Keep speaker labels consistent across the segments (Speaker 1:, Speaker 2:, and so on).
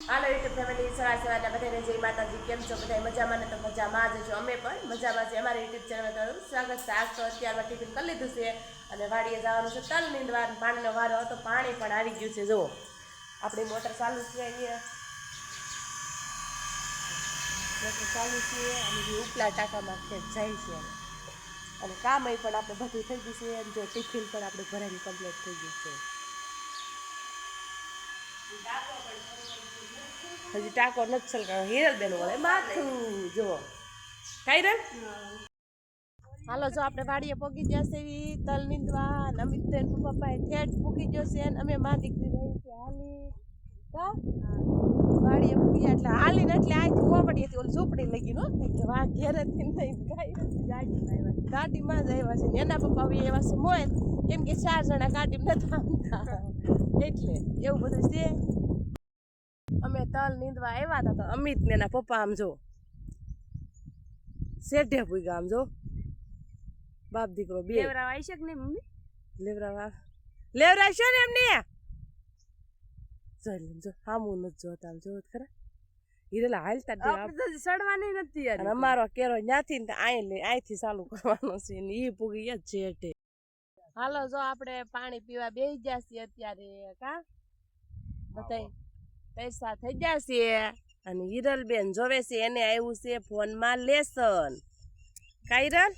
Speaker 1: હાલો YouTube family, સવારના બધાને જય માતાજી. કેમ છો બધા? મજામાં ને? તો મજામાં જ છો. અમે પણ મજામાં છીએ. અમારી યુટ્યુબ ચેનલ તમારું સ્વાગત છે. આજ તો અત્યારમાં ટિફિન કરી લીધું છે અને વાડીએ જવાનું છે. તલ નીંદવા પાણીનો વારો હતો, પાણી પણ આવી ગયું છે. જુઓ, આપણી મોટર ચાલુ છે, અહીંયા મોટર ચાલુ છે અને જે ઉપલા ટાંકામાં ખેત જાય છે અને કામ અહીં પણ આપણે બધું થઈ ગયું છે. અને જો ટિફિન પણ આપણે ભરાઈને કમ્પ્લીટ થઈ ગયું છે. હજી ટાંકો નથી છલકાયો. હિરલબેન વળે માથું જુઓ. કાંઈ હાલો, જો આપણે વાડીએ પોગી જશે એવી તલ નીંદવા. અમિતબેન પપ્પાએ ઠેઠ પૂગી જશે અને અમે મા દીકરી રહી છે હાલી કા વાડીએ પૂગી એટલે હાલીને એટલે આથી હોપડી હતી ઓલી ઝૂંપડી લઈ ગયું કે વાહ ઘેરેથી નહીં ગાડીમાં જ આવ્યા છે. એના પપ્પા હવે એવા છે મોય કેમ કે 4 જણા ગાડીમાં નથી આવતા એટલે એવું બધું છે. અમે તલ નીંદવા આવ્યા હતા તો અમિત ને એના પપ્પા આમ જો શેઢે પૂગ્યા. આમ જો બાપ દીકરો બે
Speaker 2: લેવરાવા આવી છે કે નહીં મમ્મી?
Speaker 1: લેવરાવ છે ને એમને જોઈ લે. જો હામું નથી જોતા, આમ જોત ખરા હિરેલા હાલતા
Speaker 2: સડવાની નથી યાર.
Speaker 1: અને અમારો કેરો ન્યાથી ને અહીંથી ચાલુ કરવાનો છે ને ઈ પૂગી જ છેટે. હાલો, જો આપણે પાણી પીવા બેસી ગયા છીએ અત્યારે કા બધાય પૈસા થઈ ગયા છે અને હિરલબેન જોવે છે એને આવ્યું છે ફોનમાં લેસન. કાયરલ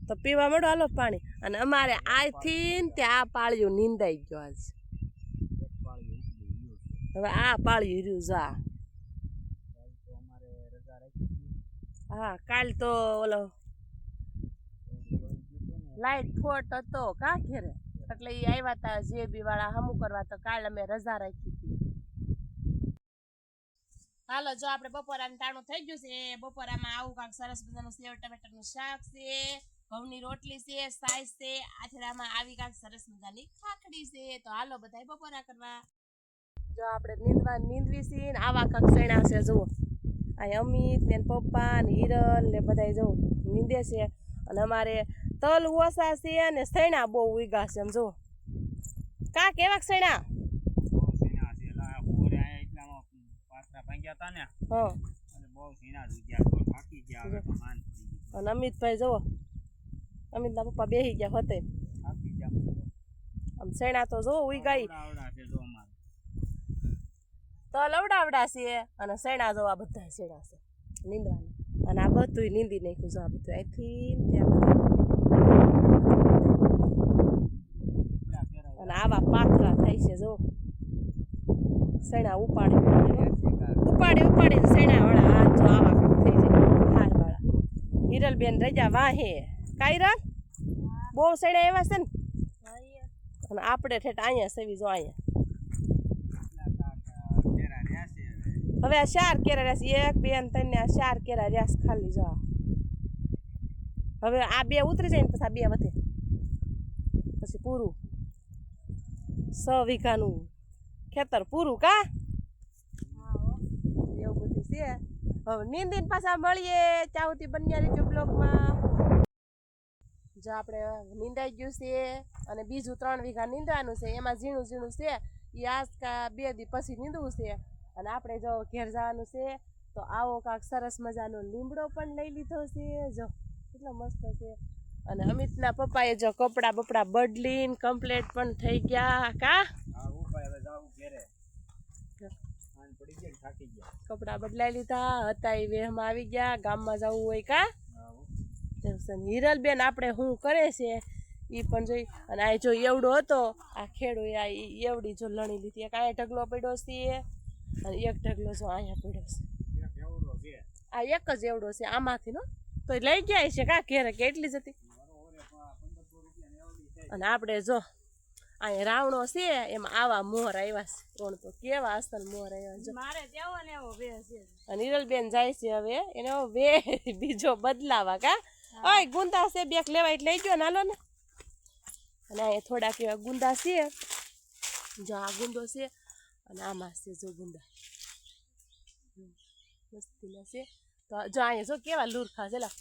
Speaker 1: તો પીવા મળો હાલો પાણી. અને અમારે આથી તે આ પાળિયું નીંદાઈ ગયો આજ. હવે આ પાળિયું રહ્યું જા. હા, કાલ તો ઓલો લાઈટ ફોટ હતો કા ઘેરે એટલે એ આવ્યા હતા જેબી વાળા હમું કરવા, તો કાલ અમે રજા રાખી હતી. હાલો, જો આપણે બપોરાનું ટાણું થઈ ગયું છે. બપોરામાં આવું કાંક સરસ મજાનું સેવ ટમેટાનું શાક છે, ઘઉંની રોટલી છે, સાઈઝ છે, આથડામાં આવી કાંક સરસ મજાની ખાખડી છે. તો હાલો બધા બપોરા કરવા. જો આપણે નીંદવી છીએ ને આવા કાંક સૈણા છે. જુઓ, અહીં અમિત ને પપ્પા ને હિરલ ને બધા જો નીંદે છે. અને અમારે તલ ઓછા છે અને સૈણા બહુ ઉગ્યા છે. એમ જુઓ કા કેવાક સૈણા. અને અમિતભાઈ જુઓ, અમિતના પપ્પા બેસી ગયા હોતે આમ સૈણા તો જો ઉગાઈ તો લવડાવડા છે અને સૈણા જોવા બધા સૈણા છે નીંદવાના. અને આ બધું નીંદી નાખ્યું. જો આ બધું અહીંથી અને આવા પાથરા થાય છે. જો સૈણા ઉપાડી સૈણા વાળા હાથ જો આવા થઈ જાય હાર વાળા. હિરલબેન રજા વાહે કાયરલ બહુ સૈણા એવા છે ને. અને આપણે ઠેઠ અહીંયા સેવી જો અહીંયા હવે આ 4 કેરા રહ્યા છે. 1 2 3 ને 4 કેરા રહ્યા ખાલી. જો હવે આ 2 ઉતરી જાય ને પછી આ 2 વધે પછી પૂરું 6 વીઘાનું ખેતર પૂરું કા. એવું બધું છે. હવે નીંદીને પાછા મળીએ. ચાહુતી બન્યા રહેજો બ્લોગમાં. જો આપણે નીંદાઈ ગયું છે અને બીજું 3 વીઘા નીંદવાનું છે. એમાં ઝીણું ઝીણું છે એ આજકા 2 દી પછી નીંદવું છે. અને આપણે જો ઘેર જવાનું છે તો આવો કાંક સરસ મજાનો લીમડો પણ લઈ લીધો છે. જો કેટલો મસ્ત છે. અને અમિતના પપ્પાએ જો કપડા બપડા બદલીને કમ્પ્લેટ પણ થઈ ગયા કા. કપડા બદલાઈ લીધા હતા એ વેહમાં આવી ગયા. ગામમાં જવું હોય કા. હિરલબેન આપણે શું કરે છે એ પણ જોઈ. અને આ જો એવડો હતો આ ખેડો એવડી જો લણી લીધી. એક અહીંયા ઢગલો પડ્યો છે અને એક ઢગલો જો અહીંયા પડ્યો છે. આ એક જ એવડો છે આમાંથી નો તો લઈ ગયા છે કા ઘેરે કે એટલી જ હતી. અને આપણે જો અહીંયા રાવણો છે એમાં આવા મોર આવ્યા છે. કોણ તો કેવા અસલ મોર આવ્યા છે.
Speaker 2: મારે તેવો ને એવો બે છે.
Speaker 1: અને હિરલબેન જાય છે હવે એને વે બીજો બદલાવા કા. ઓય ગુંદા છે બેક લેવા એટલે લઈ ગયો ને હાલો ને. અને અહીંયા થોડાક એવા ગુંદા છે. જો આ ગુંદો છે અને આમાં છે જો ગુંદા મસ્તીના છે. તો જો અહીંયા જો કેવા લુરખા છે લા.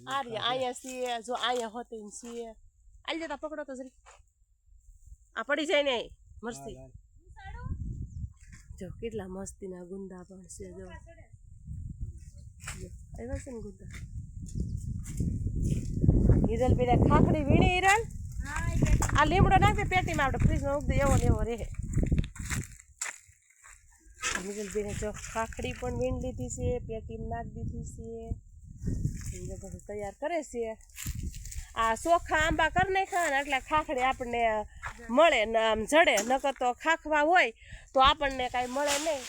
Speaker 1: આ રહ્યા અહીંયા છે. જો અહીંયા હોતે છે. આલી જતા પકડો તો જરી. આ પડી જાય ને મરસી જો કેટલા મસ્તીના ગુંદા પણ છે જો આવ્યા છે ને ગુંદા હિરલ બેટા ખાખડી વીણી હિરલ આ લીમડો નાખી પેટીમાં આપણે ફ્રીજમાં મૂકી દઈએ એવો ને એવો રહે હિરલ બેટા જો ખાખડી પણ વીણ લીધી છે પેટીમાં નાખી દીધી છે બધું તૈયાર કરે છે આ ચોખા આંબા કરી નાખ્યા ને એટલે ખાખડી આપણને મળે ને આમ જડે નકર તો ખાખવા હોય તો આપણને કાંઈ મળે નહીં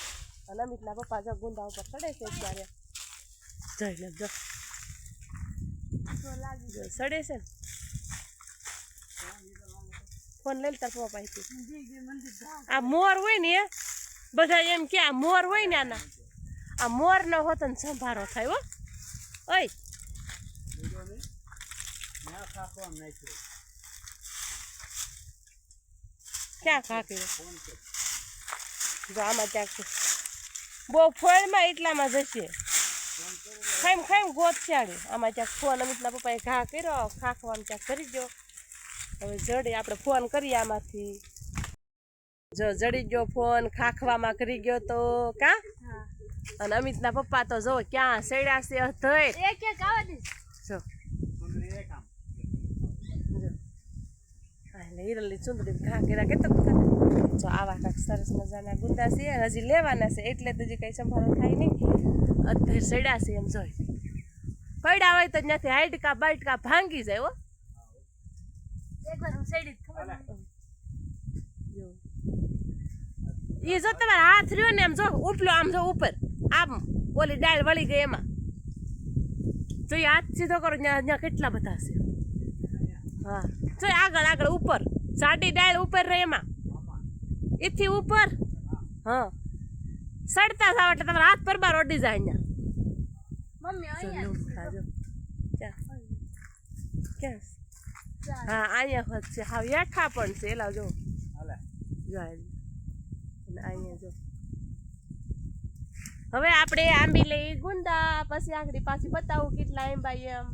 Speaker 1: અને અમિતના પપ્પા જો ગુંદા ઉપર ચડે છે ત્યારે જઈ લે જો સડે છે ને ફોન લઈ તાર પપ્પા પાસેથી આ મોર હોય ને બધા એમ કે આ મોર હોય ને આ મોર ન હોત ને સંભારો થાય હો ઓય ક્યાં ખાખી જો આમાં ક્યાંક બહુ ફળમાં એટલામાં જશે ખાઈમ ગોત ચાડે આમાં ક્યાંક ફોન અમિતના પપ્પાએ ઘા કર્યો ખાખવાનું ક્યાંક કરી ગયો હવે જડે આપણે ફોન કરીએ આમાંથી જો જડી ગયો ફોન ખાખવામાં કરી ગયો તો કા અને અમિતના પપ્પા તો જો ક્યાં સેડ્યા છે અધર જો હિરલની ચૂંદડી ઘા કર્યા કેટલા બધા જો આવા કાંક સરસ મજાના ગુંદા છે હજી લેવાના છે એટલે તો હજી કંઈ સંભાળો થાય નહીં અધર સેડ્યા છે એમ જોઈ પડ્યા હોય તો ત્યાંથી હાઈટકા બાઈટકા ભાંગી જાય હો એ જો તમારે હાથ રહ્યો ને એમ જો ઉપલો આમ જો ઉપર આમ ઓલી ડાળ વળી ગઈ એમાં જો એ હાથ સીધો કરો ત્યાં કેટલા બધા છે હા જો આગળ ઉપર સાડી ડાળ ઉપર રહે એમાં એથી ઉપર હા સડતા થાવ એટલે તમારા હાથ પર બાર ઓડી જાય અહીંયા હા અહીંયા હોત છે હા યાઠા પણ છે એલા જો અહીંયા જો હવે આપણે આંબી લઈ ગુંદા પછી આંગળી પાછી બતાવું કેટલા આંબા એમ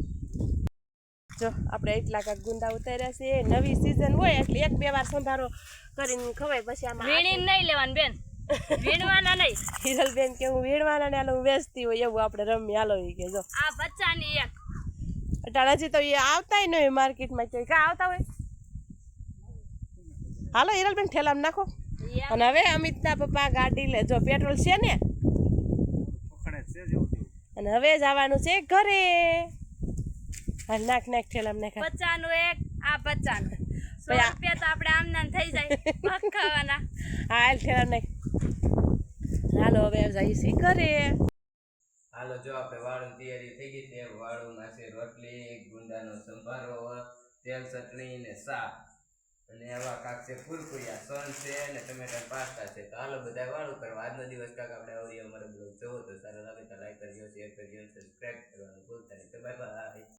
Speaker 1: જો આપણે એટલા કાંક ગુંદા ઉતાર્યા છે નવી સિઝન હોય એટલે એક બે વાર સંભારો કરીને ખવાય પછી આમાં
Speaker 2: વીણી નહીં લેવાનું બેન વીણવાના નહીં
Speaker 1: હિરલ બેન કે હું વીણવાના ને હાલો હું વેચતી હોય એવું આપણે રમી હાલો કે જો
Speaker 2: આ બચ્ચાની એક
Speaker 1: અટાણ હજી તો એ આવતા નહીં હોય માર્કેટમાં ક્યાંય કા આવતા હોય હાલો હિરલ બેન ઠેલામાં નાખો અને હવે અમિતના પપ્પા ગાડી લે જો પેટ્રોલ છે ને અને હવે જવાનું છે ઘરે હા નાખ ઠેલામાં નાખ
Speaker 2: બચ્ચાનું એક આ બચ્ચાનું 100 રૂપિયા તો આપણે આમના થઈ જાય ભાગ ખાવાના
Speaker 1: હા હાલ ઠેલામાં નાખ હાલો હવે જઈએ છીએ ઘરે
Speaker 3: હાલો જો આપણે વાળું તૈયારી થઈ ગઈ છે વાળુમાં છે રોટલી ગુંદાનો સંભારો તેલ ચટણી ને શાક અને આવા કાંક છે ફૂલકુયા સોન છે અને ટમેટા પાસ્તા છે તો હાલો બધા વાળું કરવા આજનો દિવસ કાંક આપણે આવડી અમારો બ્લોગ જોવો તો સારો લાગે તો લાઈક કરજો શેર કરજો સબસ્ક્રાઈબ કરવાનું ભૂલતા નહીં તો બાય બાય